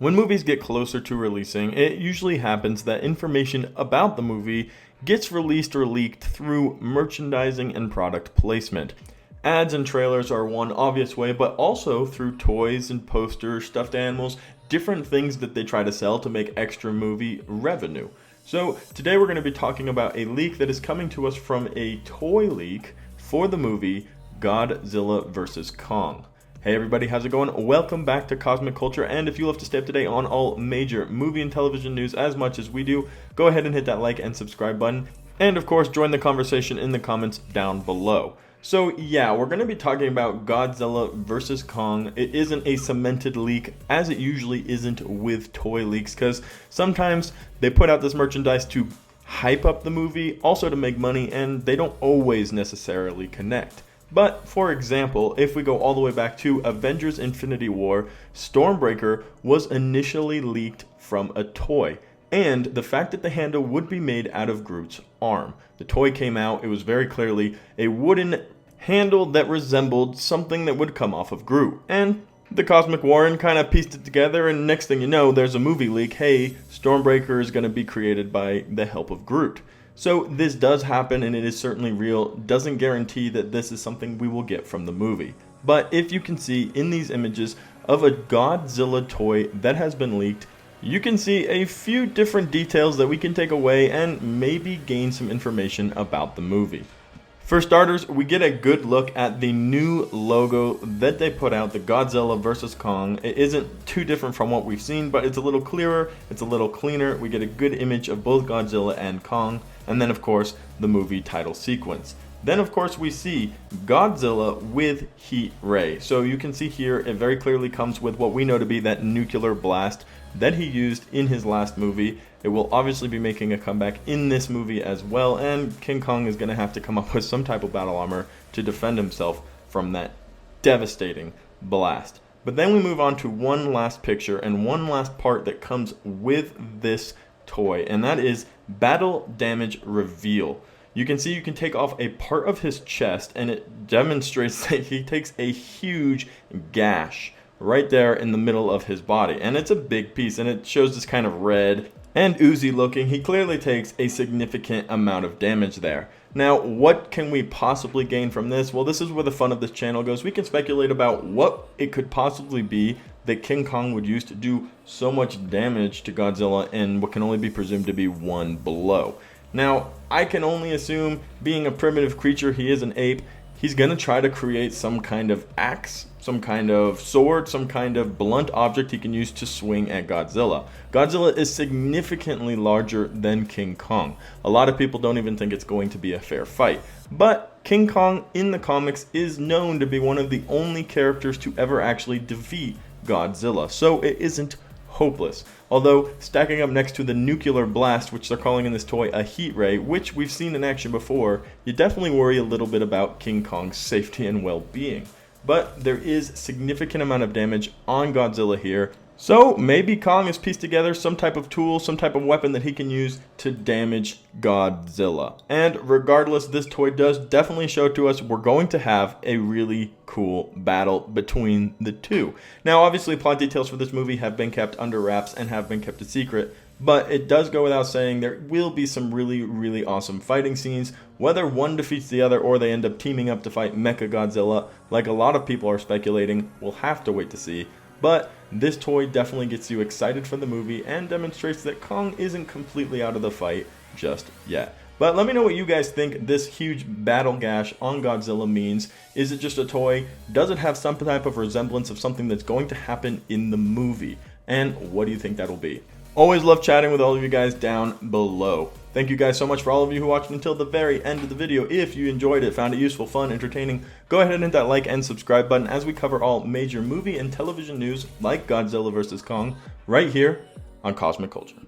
When movies get closer to releasing, it usually happens that information about the movie gets released or leaked through merchandising and product placement. Ads and trailers are one obvious way, but also through toys and posters, stuffed animals, different things that they try to sell to make extra movie revenue. So today we're going to be talking about a leak that is coming to us from a toy leak for the movie Godzilla V Kong. Hey everybody, how's it going? Welcome back to Cosmic Culture, and if you love to stay up to date on all major movie and television news as much as we do, go ahead and hit that like and subscribe button, and of course join the conversation in the comments down below. So yeah, we're going to be talking about Godzilla vs. Kong. It isn't a cemented leak, as it usually isn't with toy leaks, because sometimes they put out this merchandise to hype up the movie, also to make money, and they don't always necessarily connect. But, for example, if we go all the way back to Avengers Infinity War, Stormbreaker was initially leaked from a toy, and the fact that the handle would be made out of Groot's arm. The toy came out, it was very clearly a wooden handle that resembled something that would come off of Groot. And the Cosmic Warren kind of pieced it together, and next thing you know, there's a movie leak. Hey, Stormbreaker is going to be created by the help of Groot. So this does happen, and it is certainly real. Doesn't guarantee that this is something we will get from the movie. But if you can see in these images of a Godzilla toy that has been leaked, you can see a few different details that we can take away and maybe gain some information about the movie. For starters, we get a good look at the new logo that they put out, the Godzilla vs. Kong. It isn't too different from what we've seen, but it's a little clearer, it's a little cleaner. We get a good image of both Godzilla and Kong, and then of course, the movie title sequence. Then of course we see Godzilla with heat ray. So you can see here, it very clearly comes with what we know to be that nuclear blast that he used in his last movie. It will obviously be making a comeback in this movie as well, and King Kong is going to have to come up with some type of battle armor to defend himself from that devastating blast. But then we move on to one last picture and one last part that comes with this toy, and that is battle damage reveal. You can see you can take off a part of his chest, and it demonstrates that he takes a huge gash right there in the middle of his body, and it's a big piece, and it shows this kind of red and oozy looking. He clearly takes a significant amount of damage there. Now, what can we possibly gain from this? Well, this is where the fun of this channel goes. We can speculate about what it could possibly be that King Kong would use to do so much damage to Godzilla in what can only be presumed to be one blow. Now, I can only assume, being a primitive creature, he is an ape, he's going to try to create some kind of axe, some kind of sword, some kind of blunt object he can use to swing at Godzilla. Godzilla is significantly larger than King Kong. A lot of people don't even think it's going to be a fair fight. But King Kong in the comics is known to be one of the only characters to ever actually defeat Godzilla, so it isn't hopeless. Although, stacking up next to the nuclear blast, which they're calling in this toy a heat ray, which we've seen in action before, you definitely worry a little bit about King Kong's safety and well-being. But there is significant amount of damage on Godzilla here, so maybe Kong has pieced together some type of tool, some type of weapon that he can use to damage Godzilla. And regardless, this toy does definitely show to us we're going to have a really cool battle between the two. Now, obviously, plot details for this movie have been kept under wraps and have been kept a secret, but it does go without saying there will be some really, really awesome fighting scenes. Whether one defeats the other or they end up teaming up to fight Mecha Godzilla, like a lot of people are speculating, we'll have to wait to see. But this toy definitely gets you excited for the movie and demonstrates that Kong isn't completely out of the fight just yet. But let me know what you guys think this huge battle gash on Godzilla means. Is it just a toy? Does it have some type of resemblance of something that's going to happen in the movie? And what do you think that'll be? Always love chatting with all of you guys down below. Thank you guys so much for all of you who watched until the very end of the video. If you enjoyed it, found it useful, fun, entertaining, go ahead and hit that like and subscribe button as we cover all major movie and television news like Godzilla vs. Kong right here on Cosmic Culture.